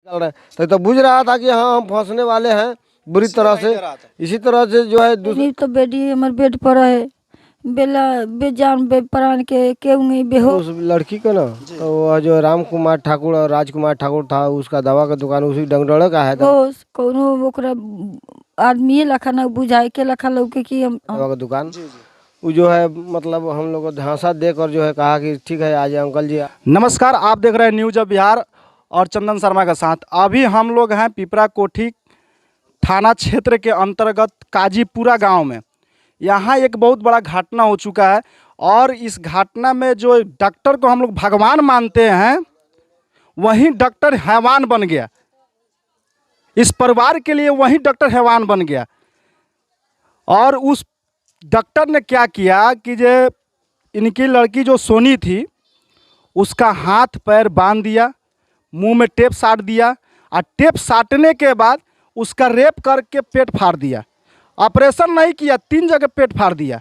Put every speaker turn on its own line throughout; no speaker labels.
चल रहा है तो बुझ रहा था कि हाँ हम फंसने वाले हैं बुरी तरह से। इसी तरह से जो है
नहीं तो बेटी हमारे बेड पर है बेला बेजान बेपरान के केहू नहीं बेहोश।
उस लड़की को ना तो वह जो राम कुमार ठाकुर और राजकुमार ठाकुर था उसका दवा का दुकान उसी डंगडोले का है
होश कोनो ओकरा आदमी लखा ना बुझाए के लखा लौके कि हम
दवा का दुकान। वो जो है मतलब हम लोग को झांसा देकर जो है कहा कि ठीक है आज अंकल जी।
नमस्कार, आप देख रहे हैं न्यूज ऑफ बिहार और चंदन शर्मा के साथ। अभी हम लोग हैं पिपरा कोठी थाना क्षेत्र के अंतर्गत काजीपुरा गांव में। यहाँ एक बहुत बड़ा घटना हो चुका है और इस घटना में जो डॉक्टर को हम लोग भगवान मानते हैं वही डॉक्टर हैवान बन गया। इस परिवार के लिए वही डॉक्टर हैवान बन गया। और उस डॉक्टर ने क्या किया कि जो इनकी लड़की जो सोनी थी उसका हाथ पैर बांध दिया, मुंह में टेप साट दिया और टेप साटने के बाद उसका रेप करके पेट फाड़ दिया। ऑपरेशन नहीं किया, 3 जगह पेट फाड़ दिया।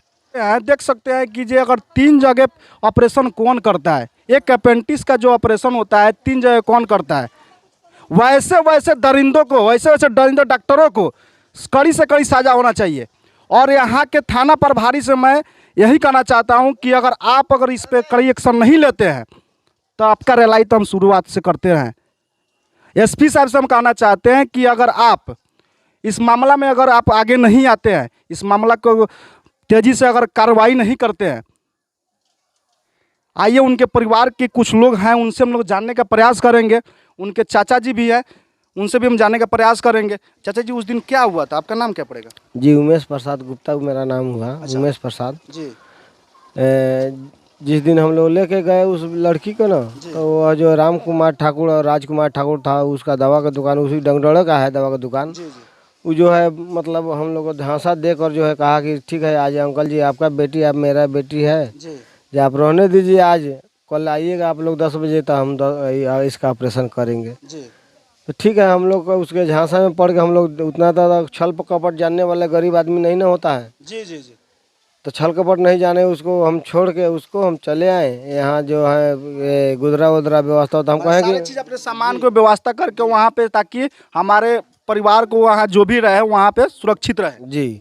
देख सकते हैं कि जो अगर 3 जगह ऑपरेशन कौन करता है, एक अपेंडिक्स का जो ऑपरेशन होता है 3 जगह कौन करता है। वैसे वैसे दरिंदों को, वैसे वैसे दरिंदों डॉक्टरों को कड़ी से कड़ी सजा होना चाहिए। और यहाँ के थाना प्रभारी से मैं यही कहना चाहता हूँ कि अगर इस पर कड़ी एक्शन नहीं लेते हैं तो आपका रेलाई तो हम शुरुआत से करते हैं। एसपी साहब से हम कहना चाहते हैं कि अगर आप इस मामला में अगर आप आगे नहीं आते हैं, इस मामला को तेज़ी से अगर कार्रवाई नहीं करते हैं, आइए उनके परिवार के कुछ लोग हैं उनसे हम लोग जानने का प्रयास करेंगे। उनके चाचा जी भी हैं, उनसे भी हम जानने का प्रयास करेंगे। चाचा जी, उस दिन क्या हुआ था? आपका नाम क्या पड़ेगा?
जी उमेश प्रसाद गुप्ता मेरा नाम हुआ।
अच्छा।
उमेश प्रसाद
जी।
जिस दिन हम लोग लेके गए उस लड़की को ना तो वह जो राम कुमार ठाकुर और राजकुमार ठाकुर था उसका दवा का दुकान उसी डंगडोले का है दवा का दुकान। वो जो है मतलब हम लोग को झांसा देकर जो है कहा कि ठीक है आज अंकल जी आपका बेटी आप मेरा बेटी है जो आप रहने दीजिए, आज कल आइएगा आप लोग 10 बजे तो हम इसका ऑपरेशन करेंगे। तो ठीक है हम लोग को उसके झांसा में पड़ के हम लोग उतना ज़्यादा छल कपट जानने वाले गरीब आदमी नहीं ना होता है।
जी।
तो छल कपट नहीं जाने उसको हम छोड़ के उसको हम चले आए यहाँ जो है ये गुदरा वुदरा व्यवस्था होता हम कहें कि
चीज़ अपने सामान को व्यवस्था करके वहाँ पे ताकि हमारे परिवार को वहाँ जो भी रहे वहाँ पे सुरक्षित रहे।
जी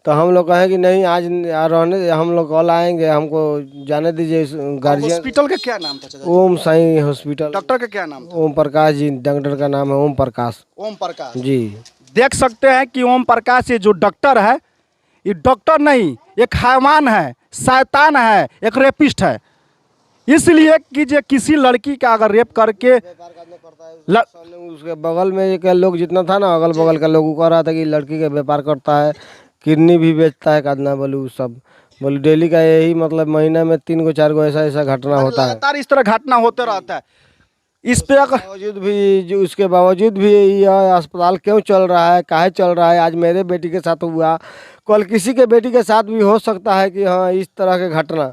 तो हम लोग कहें कि नहीं आज रहने हम लोग कल आएंगे, हमको जाने दीजिए गार्जियन।
हॉस्पिटल का क्या नाम था चाचा?
ओम साई हॉस्पिटल।
डॉक्टर का क्या नाम था?
ओम प्रकाश जी, डॉक्टर का नाम है ओम प्रकाश।
ओम प्रकाश
जी।
देख सकते हैं कि ओम प्रकाश ये जो डॉक्टर है ये डॉक्टर नहीं, एक हैवान है, शैतान है, एक रेपिस्ट है। इसलिए कि जो किसी लड़की का अगर रेप करके
उसके बगल में एक लोग जितना था ना अगल बगल का लोग कह रहा था कि लड़की का व्यापार करता है, किडनी भी बेचता है कादना बोलू सब बोलू। डेली का यही मतलब महीना में 3 को 4 को ऐसा घटना होता है।
लगातार इस तरह घटना होते रहता है। इस पे
उसके बावजूद भी यह अस्पताल क्यों चल रहा है, काहे चल रहा है। आज मेरे बेटी के साथ हुआ, कल किसी के बेटी के साथ भी हो सकता है कि हाँ इस तरह के घटना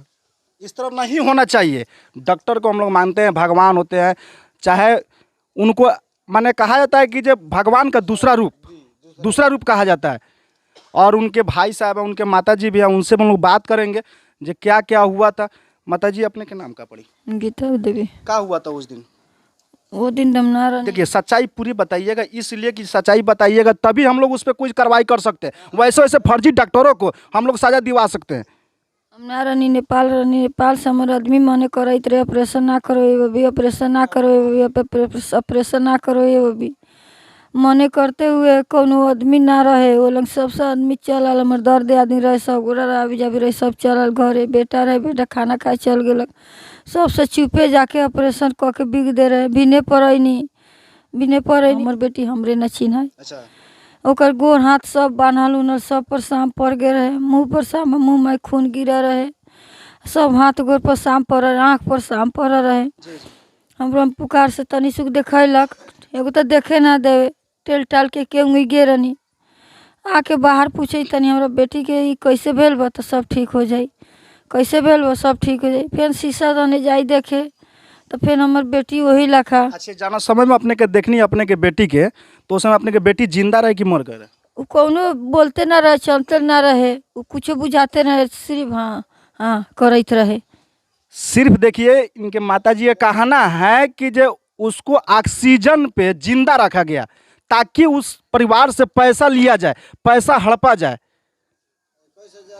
इस तरह नहीं होना चाहिए। डॉक्टर को हम लोग मानते हैं भगवान होते हैं, चाहे उनको माने कहा जाता है कि जब भगवान का दूसरा रूप कहा जाता है। और उनके भाई साहब हैं, उनके माताजी भी हैं, उनसे हम लोग बात करेंगे जो क्या क्या हुआ था। माताजी अपने के नाम का पड़ी?
गीता देवी।
क्या हुआ था उस दिन?
वो दिन दमनारा
देखिए सच्चाई पूरी बताइएगा, इसलिए कि सच्चाई बताइएगा तभी हम लोग उस पर कुछ कार्रवाई कर सकते हैं। वैसे वैसे फर्जी डॉक्टरों को हम लोग सजा दिवा सकते हैं।
हमरा रानी नेपाल से हमारे आदमी मने करत रहे ऑपरेशन ना करो ये भी ऑपरेशन ना करो ये ऑपरेशन ना करो ये भी मने करते हुए कोनो आदमी ना रहे वो लोग सबसे आदमी चलल। हमारे दर्द आदमी रहे सब गोरा भी जब रहे सब चलल घरे। बेटा रहे बेटा खाना खाए चल गए सबसे चुपे जाके ऑपरेशन कऽ के बिग दे रहे बिने पड़ैनी हमार बेटी हमरे न चिन्ह।
अच्छा।
ओकर गोर हाथ सब बान्हल उन्हल सब पर सांप पड़ गए रहे, मुँह में खून गिरा रहे, सब हाथ गोर पर सांप पड़ रहे, आँख पर सांप पड़ रहे। हमरो पुकार से तनी सुख देखैलक, एगो तो देखे ना देवे टेल टाल के केहू गे रहनी आके बाहर पूछे तनी हमरा बेटी के ई कैसे भेल बा तो सब ठीक हो जाई, कैसे भेल बा सब ठीक हो जाई। फिर शीशा दने जाई देखे तो फिर हमार बेटी वही लखा।
अच्छा, जाना समय में अपने के देखनी अपने के बेटी के तो उस समय अपने के बेटी जिंदा रहे कि मर गए?
वो कौनो बोलते ना रहे, चलते ना रहे, वो कुछ बुझाते ना रहे, सिर्फ हाँ हाँ करते रहे।
सिर्फ देखिए इनके माताजी का कहना है कि जो उसको ऑक्सीजन पे जिंदा रखा गया ताकि उस परिवार से पैसा लिया जाए, पैसा हड़पा जाए।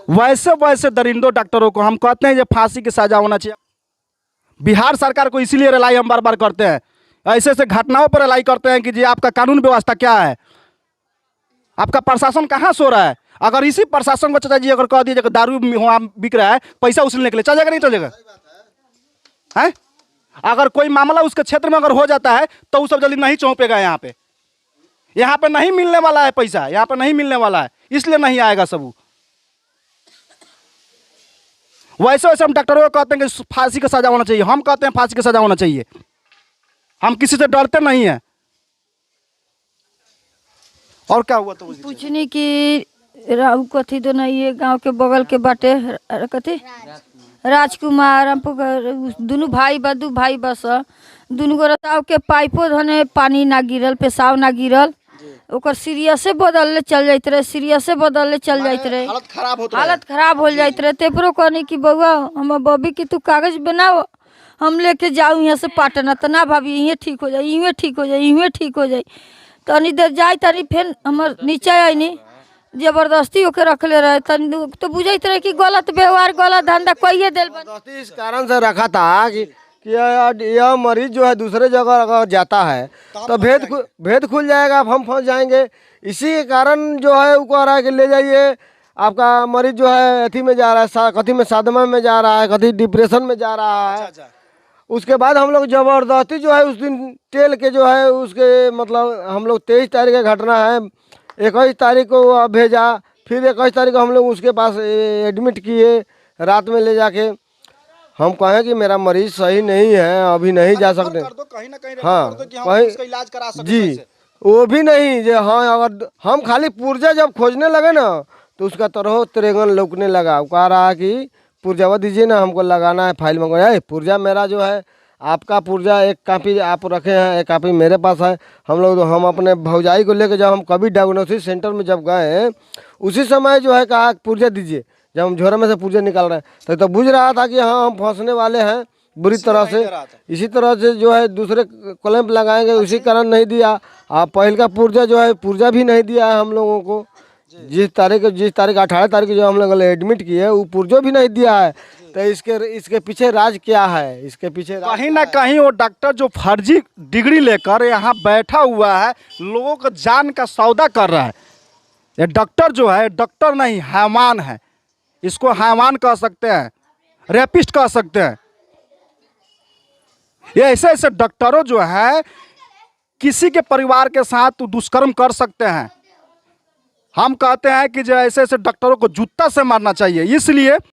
वैसे वैसे दरिंदों डॉक्टरों को हम कहते हैं ये फांसी की सजा होना चाहिए। बिहार सरकार को इसीलिए रिलाई हम बार बार करते हैं, ऐसे ऐसे घटनाओं पर रिलाई करते हैं कि जी आपका कानून व्यवस्था क्या है, आपका प्रशासन कहाँ सो रहा है। अगर इसी प्रशासन को चाचा जी अगर कह दिया दारू वहाँ बिक रहा है, पैसा वसूलने के लिए, चलेगा नहीं चलेगा है? अगर कोई मामला उसके क्षेत्र में अगर हो जाता है तो वो सब जल्दी नहीं चौंपेगा। यहाँ पे नहीं मिलने वाला है पैसा, यहाँ पे नहीं मिलने वाला है, इसलिए नहीं आएगा सब। वैसे वैसे हम डॉक्टरों को कहते हैं कि फांसी का सजा होना चाहिए, हम कहते हैं फांसी का सजा होना चाहिए। हम किसी से डरते नहीं हैं। और क्या हुआ तो
पूछनी कि राहु कथी तो नहीं है, गांव के बगल के बाटे कथी राजकुमार हमको दोनों भाई बा, दू भाई बस दोनों को रताव के पाइपो धने पानी ना गिरल, पेशाब ना गिरल, ओकर सीरियसे बदलले चल जाइत रहे, सीरियसे बदलले चल जाइत रहे, हालत खराब हो जाइत रहे। तेपरो कहनी कि बउआ हम बबी की तू कागज बनाओ, हम लेके जाऊँ यहाँ से पाटना, तो ना भाभी यहीं ठीक हो जाए, यहीं ठीक हो जाए, यहीं ठीक हो जाए। तनी देर जाए तनी फिर हमर नीचे आईनी जबरदस्ती होके रखले रहे, तनी तो बुझाइत रहे कि गलत व्यवहार गलत धंधा कहिए दिल
जबरदस्ती इस कारण से रखा था कि यह मरीज जो है दूसरे जगह अगर जाता है तो भेद खुल जाएगा, हम फंस जाएंगे। इसी के कारण जो है वो कह रहा है कि ले जाइए, आपका मरीज जो है अथी में जा रहा है, कथी में साधमा में जा रहा है, कथी डिप्रेशन में जा रहा है। उसके बाद हम लोग जबरदस्ती जो है उस दिन टेल के जो है उसके मतलब हम लोग 23 तारीख का घटना है, 21 तारीख को भेजा, फिर 21 तारीख को हम लोग उसके पास एडमिट किए रात में ले जाके। हम कहें कि मेरा मरीज सही नहीं है, अभी नहीं जा सकते,
कहीं ना कहीं
हाँ
कहीं उसका इलाज करा सकते
जी, वो भी नहीं जो हाँ। अगर हम खाली पुर्जा जब खोजने लगे ना तो उसका तरह त्रेगन लौकने लगा। वो कह रहा कि पुर्जावा दीजिए ना, हमको लगाना है, फाइल मंगवाया। पुर्जा मेरा जो है, आपका पुर्जा एक कापी आप रखे हैं, एक कापी मेरे पास है। हम अपने भौजाई को लेकर जब हम कभी डायग्नोसिस सेंटर में जब गए, उसी समय जो है कहा पुर्जा दीजिए। जब हम झोरा में से पुर्जा निकाल रहे हैं तो बुझ रहा था कि हाँ हम फंसने वाले हैं बुरी तरह से। इसी तरह से जो है दूसरे क्लैंप लगाएंगे, उसी कारण नहीं दिया। पहल का पुर्जा जो है पुर्जा भी नहीं दिया है हम लोगों को। जिस तारीख 18 तारीख जो हम लोग एडमिट किए वो पुर्जो भी नहीं दिया है। तो इसके पीछे राज क्या है? इसके पीछे
कहीं ना कहीं वो डॉक्टर जो फर्जी डिग्री लेकर यहाँ बैठा हुआ है, लोगों को जान का सौदा कर रहा है। ये डॉक्टर जो है डॉक्टर नहीं हैवान है, इसको हैवान कह सकते हैं, रेपिस्ट कह सकते हैं। ये ऐसे ऐसे डॉक्टरों जो है किसी के परिवार के साथ दुष्कर्म कर सकते हैं। हम कहते हैं कि जो ऐसे ऐसे डॉक्टरों को जूता से मारना चाहिए। इसलिए